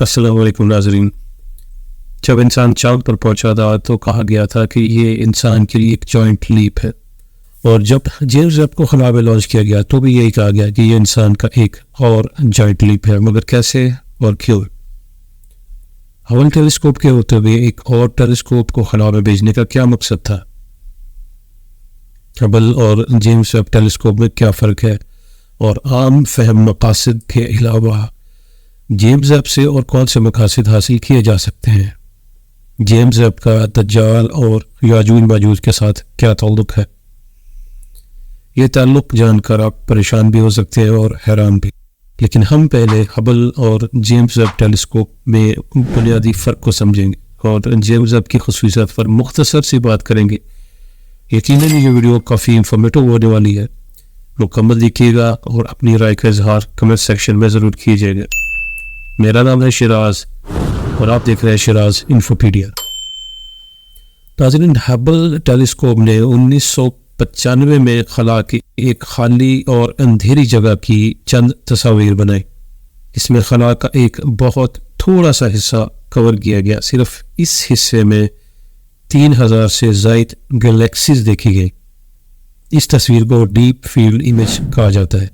السلام علیکم ناظرین. جب انسان چاند پر پہنچا تھا تو کہا گیا تھا کہ یہ انسان کے لیے ایک جوائنٹ لیپ ہے، اور جب جیمز ویب کو خلا میں لانچ کیا گیا تو بھی یہی کہا گیا کہ یہ انسان کا ایک اور جوائنٹ لیپ ہے. مگر کیسے اور کیوں؟ ہبل ٹیلیسکوپ کے ہوتے ہوئے ایک اور ٹیلیسکوپ کو خلا میں بھیجنے کا کیا مقصد تھا؟ ہبل اور جیمز ویب ٹیلیسکوپ میں کیا فرق ہے؟ اور عام فہم مقاصد کے علاوہ جیمز ویب سے اور کون سے مقاصد حاصل کیے جا سکتے ہیں؟ جیمز ویب کا دجال اور یاجوج ماجوج کے ساتھ کیا تعلق ہے؟ یہ تعلق جان کر آپ پریشان بھی ہو سکتے ہیں اور حیران بھی، لیکن ہم پہلے ہبل اور جیمز ویب ٹیلیسکوپ میں بنیادی فرق کو سمجھیں گے اور جیمز ویب کی خصوصیات پر مختصر سی بات کریں گے. یقیناً یہ ویڈیو کافی انفارمیٹو ہونے والی ہے. مکمل دیکھیے گا اور اپنی رائے کا اظہار کمنٹ سیکشن میں ضرور کیجیے گا. میرا نام ہے شیراز اور آپ دیکھ رہے ہیں شیراز انفوپیڈیا. ناظرین، ہبل ٹیلیسکوپ نے 1995 میں خلا کی ایک خالی اور اندھیری جگہ کی چند تصاویر بنائی. اس میں خلا کا ایک بہت تھوڑا سا حصہ کور کیا گیا. صرف اس حصے میں 3000 سے زائد گلیکسیز دیکھی گئی. اس تصویر کو ڈیپ فیلڈ امیج کہا جاتا ہے.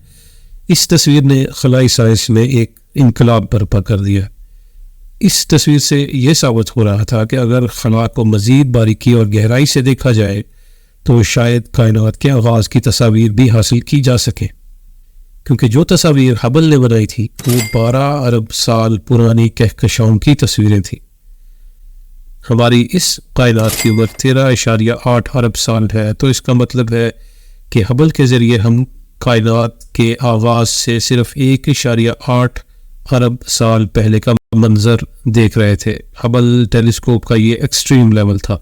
اس تصویر نے خلائی سائنس میں ایک انقلاب برپا کر دیا. اس تصویر سے یہ ثابت ہو رہا تھا کہ اگر خلا کو مزید باریکی اور گہرائی سے دیکھا جائے تو شاید کائنات کے آغاز کی تصاویر بھی حاصل کی جا سکیں، کیونکہ جو تصاویر ہبل نے بنائی تھی وہ 12 ارب سال پرانی کہکشاؤں کی تصویریں تھیں. ہماری اس کائنات کی عمر 13.8 ارب سال ہے، تو اس کا مطلب ہے کہ ہبل کے ذریعے ہم کائنات کے آغاز سے صرف 1.8 ارب سال پہلے کا منظر دیکھ رہے تھے. ہبل ٹیلیسکوپ کا یہ ایکسٹریم لیول تھا.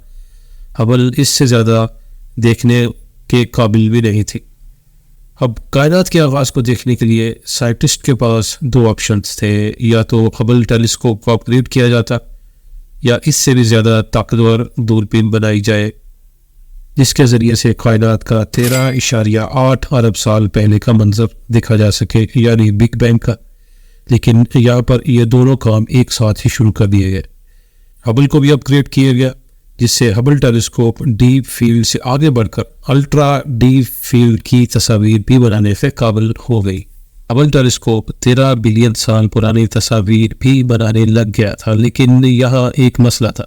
ہبل اس سے زیادہ دیکھنے کے قابل بھی نہیں تھی. اب کائنات کے آغاز کو دیکھنے کے لیے سائنٹسٹ کے پاس 2 آپشنز تھے. یا تو ہبل ٹیلیسکوپ کو اپ گریڈ کیا جاتا یا اس سے بھی زیادہ طاقتور دوربین بنائی جائے جس کے ذریعے سے کائنات کا 13.8 ارب سال پہلے کا منظر دیکھا جا سکے، یعنی بگ بینگ کا. لیکن یہاں پر یہ دونوں کام ایک ساتھ ہی شروع کر دیے گئے. ہبل کو بھی اپ گریڈ کیا گیا جس سے ہبل ٹیلیسکوپ ڈیپ فیلڈ سے آگے بڑھ کر الٹرا ڈیپ فیلڈ کی تصاویر بھی بنانے سے قابل ہو گئی. ہبل ٹیلیسکوپ 13 بلین سال پرانی تصاویر بھی بنانے لگ گیا تھا. لیکن یہاں ایک مسئلہ تھا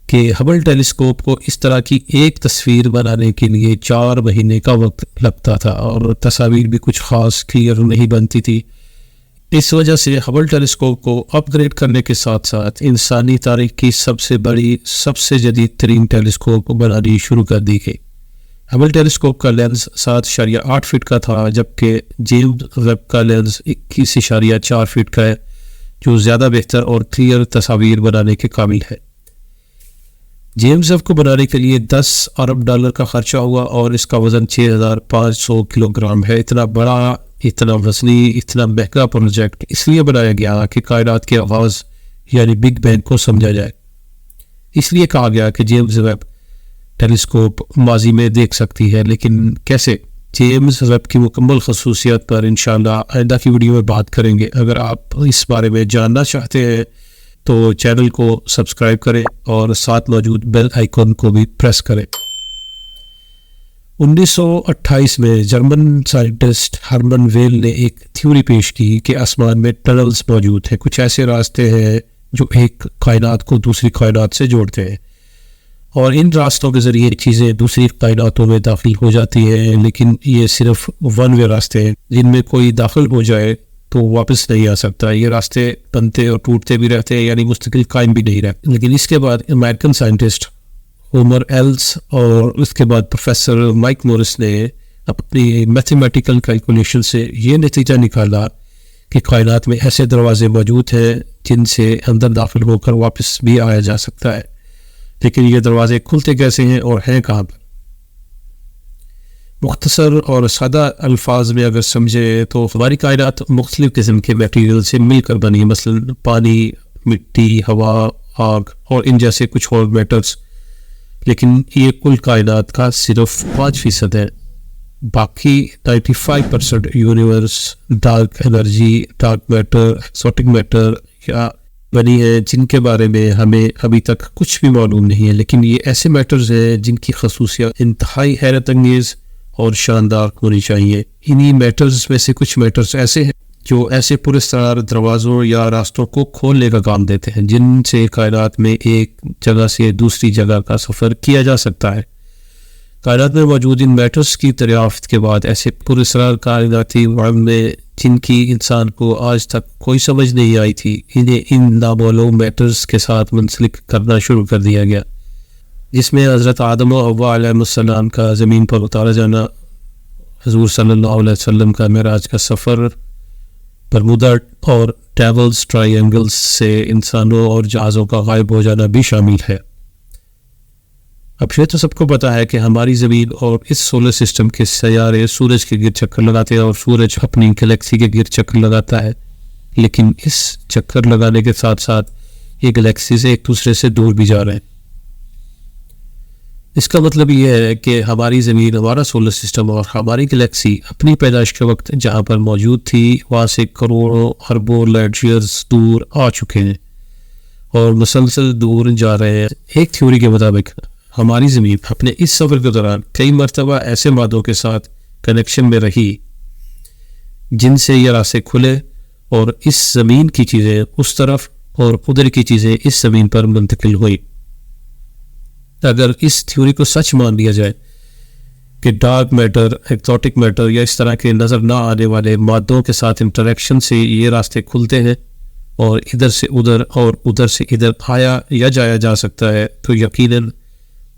کہ ہبل ٹیلیسکوپ کو اس طرح کی ایک تصویر بنانے کے لیے 4 مہینے کا وقت لگتا تھا اور تصاویر بھی کچھ خاص کلیئر نہیں بنتی تھی. اس وجہ سے ہبل ٹیلیسکوپ کو اپ گریڈ کرنے کے ساتھ ساتھ انسانی تاریخ کی سب سے بڑی، سب سے جدید ترین ٹیلیسکوپ بنانی شروع کر دی گئی. ہبل ٹیلیسکوپ کا لینز 7.8 فٹ کا تھا، جبکہ جیمز ویب کا لینز 21.4 فٹ کا ہے، جو زیادہ بہتر اور کلیئر تصاویر بنانے کے قابل ہے. جیمز ویب کو بنانے کے لیے $10 ارب کا خرچہ ہوا اور اس کا وزن 6500 کلو گرام ہے. اتنا بڑا، اتنا وزنی، اتنا مہنگا پروجیکٹ اس لیے بنایا گیا کہ کائنات کے آغاز یعنی بگ بینگ کو سمجھا جائے. اس لیے کہا گیا کہ جیمز ویب ٹیلیسکوپ ماضی میں دیکھ سکتی ہے، لیکن کیسے؟ جیمز ویب کی مکمل خصوصیات پر انشاءاللہ آئندہ کی ویڈیو میں بات کریں گے. اگر آپ اس بارے میں جاننا چاہتے ہیں تو چینل کو سبسکرائب کریں اور ساتھ موجود بیل آئیکن کو بھی پریس کریں. 1928 میں جرمن سائنٹسٹ ہرمن ویل نے ایک تھیوری پیش کی کہ آسمان میں ٹنلز موجود ہیں. کچھ ایسے راستے ہیں جو ایک کائنات کو دوسری کائنات سے جوڑتے ہیں، اور ان راستوں کے ذریعے چیزیں دوسری کائناتوں میں داخل ہو جاتی ہیں. لیکن یہ صرف ون وے راستے ہیں، جن میں کوئی داخل ہو جائے تو واپس نہیں آ سکتا. یہ راستے بنتے اور ٹوٹتے بھی رہتے ہیں، یعنی مستقل قائم بھی نہیں رہتے. لیکن اس کے بعد امریکن سائنٹسٹ ہومر ایلس اور اس کے بعد پروفیسر مائک مورس نے اپنی میتھمیٹیکل کیلکولیشن سے یہ نتیجہ نکالا کہ کائنات میں ایسے دروازے موجود ہیں جن سے اندر داخل ہو کر واپس بھی آیا جا سکتا ہے. لیکن یہ دروازے کھلتے کیسے ہیں اور ہیں کہاں پر؟ مختصر اور سادہ الفاظ میں اگر سمجھے تو ہماری کائنات مختلف قسم کے میٹیریل سے مل کر بنی، مثلا پانی، مٹی، ہوا، آگ اور ان جیسے کچھ اور میٹرز. لیکن یہ کل کائنات کا صرف 5% ہے. باقی 95% universe, dark energy, dark matter, exotic matter یا بنی ہیں جن کے بارے میں ہمیں ابھی تک کچھ بھی معلوم نہیں ہے، لیکن یہ ایسے میٹرز ہیں جن کی خصوصیات انتہائی حیرت انگیز اور شاندار ہونی چاہیے۔ انہی میٹرز میں سے کچھ میٹرز ایسے ہیں جو ایسے پراسرار دروازوں یا راستوں کو کھولنے کا کام دیتے ہیں جن سے کائنات میں ایک جگہ سے دوسری جگہ کا سفر کیا جا سکتا ہے۔ کائنات میں موجود ان میٹرز کی دریافت کے بعد ایسے پراسرار کائناتی علم میں جن کی انسان کو آج تک کوئی سمجھ نہیں آئی تھی، انہیں ان نامعلوم میٹرز کے ساتھ منسلک کرنا شروع کر دیا گیا، جس میں حضرت آدم و حوا علیہ السلام کا زمین پر اتارا جانا، حضور صلی اللہ علیہ وسلم کا معراج کا سفر، برمودا اور ٹریولز ٹرائینگلز سے انسانوں اور جہازوں کا غائب ہو جانا بھی شامل ہے۔ اب یہ تو سب کو پتا ہے کہ ہماری زمین اور اس سولر سسٹم کے سیارے سورج کے گرد چکر لگاتے ہیں اور سورج اپنی گلیکسی کے گرد چکر لگاتا ہے، لیکن اس چکر لگانے کے ساتھ ساتھ یہ گلیکسی سے ایک دوسرے سے دور بھی جا رہے ہیں۔ اس کا مطلب یہ ہے کہ ہماری زمین، ہمارا سولر سسٹم اور ہماری گلیکسی اپنی پیدائش کے وقت جہاں پر موجود تھی وہاں سے کروڑوں اربوں لائٹ ایئرز دور آ چکے ہیں اور مسلسل دور جا رہے ہیں۔ ایک تھیوری کے مطابق ہماری زمین اپنے اس سفر کے دوران کئی مرتبہ ایسے مادوں کے ساتھ کنیکشن میں رہی جن سے یہ راستے کھلے اور اس زمین کی چیزیں اس طرف اور ادھر کی چیزیں اس زمین پر منتقل ہوئی۔ اگر اس تھیوری کو سچ مان لیا جائے کہ ڈارک میٹر، ایکزوٹک میٹر یا اس طرح کے نظر نہ آنے والے مادوں کے ساتھ انٹریکشن سے یہ راستے کھلتے ہیں اور ادھر سے ادھر اور ادھر سے ادھر آیا یا جایا جا سکتا ہے، تو یقیناً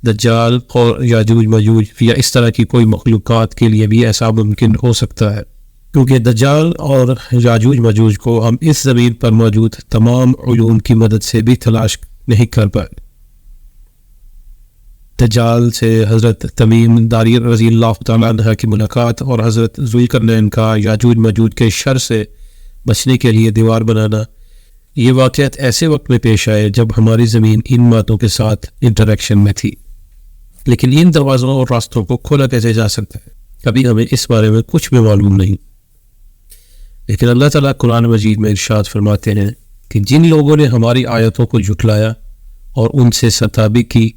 دجال اور یاجوج ماجوج یا اس طرح کی کوئی مخلوقات کے لیے بھی ایسا ممکن ہو سکتا ہے، کیونکہ دجال اور یاجوج ماجوج کو ہم اس زمین پر موجود تمام علوم کی مدد سے بھی تلاش نہیں کر پائے۔ دجال سے حضرت تمیم داری رضی اللہ تعالیٰ عنہ کی ملاقات اور حضرت ذوالقرنین کا یاجوج ماجوج کے شر سے بچنے کے لیے دیوار بنانا، یہ واقعات ایسے وقت میں پیش آئے جب ہماری زمین ان مادوں کے ساتھ انٹریکشن میں تھی، لیکن ان دروازوں اور راستوں کو کھولا کیسے جا سکتا ہے، کبھی ہمیں اس بارے میں کچھ بھی معلوم نہیں۔ لیکن اللہ تعالیٰ قرآن مجید میں ارشاد فرماتے ہیں کہ جن لوگوں نے ہماری آیتوں کو جھٹلایا اور ان سے ستابی کی،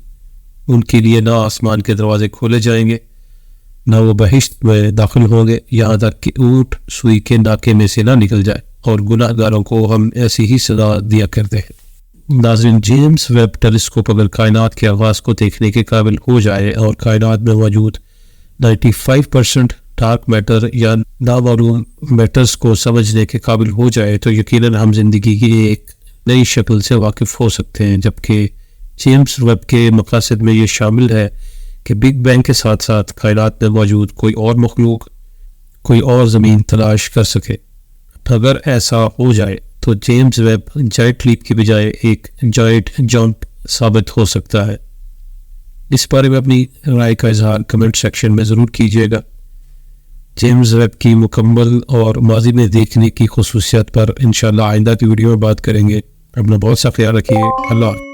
ان کے لیے نہ آسمان کے دروازے کھولے جائیں گے، نہ وہ بہشت میں داخل ہوں گے، یہاں تک کہ اونٹ سوئی کے ناکے میں سے نہ نکل جائے، اور گناہ گاروں کو ہم ایسی ہی سزا دیا کرتے ہیں۔ ناظرین، جیمز ویب ٹیلیسکوپ اگر کائنات کے آغاز کو دیکھنے کے قابل ہو جائے اور کائنات میں موجود 95% ڈارک میٹر یا نامعلوم میٹرز کو سمجھنے کے قابل ہو جائے تو یقیناً ہم زندگی کی ایک نئی شکل سے واقف ہو سکتے ہیں، جبکہ جیمز ویب کے مقاصد میں یہ شامل ہے کہ بگ بینگ کے ساتھ ساتھ کائنات میں موجود کوئی اور مخلوق، کوئی اور زمین تلاش کر سکے۔ اگر ایسا ہو جائے تو جیمز ویب جائنٹ لیپ کی بجائے ایک جائنٹ جمپ ثابت ہو سکتا ہے۔ اس بارے میں اپنی رائے کا اظہار کمنٹ سیکشن میں ضرور کیجیے گا۔ جیمز ویب کی مکمل اور ماضی میں دیکھنے کی خصوصیت پر انشاءاللہ آئندہ کی ویڈیو میں بات کریں گے۔ اپنا بہت سا خیال رکھیے۔ اللہ حافظ۔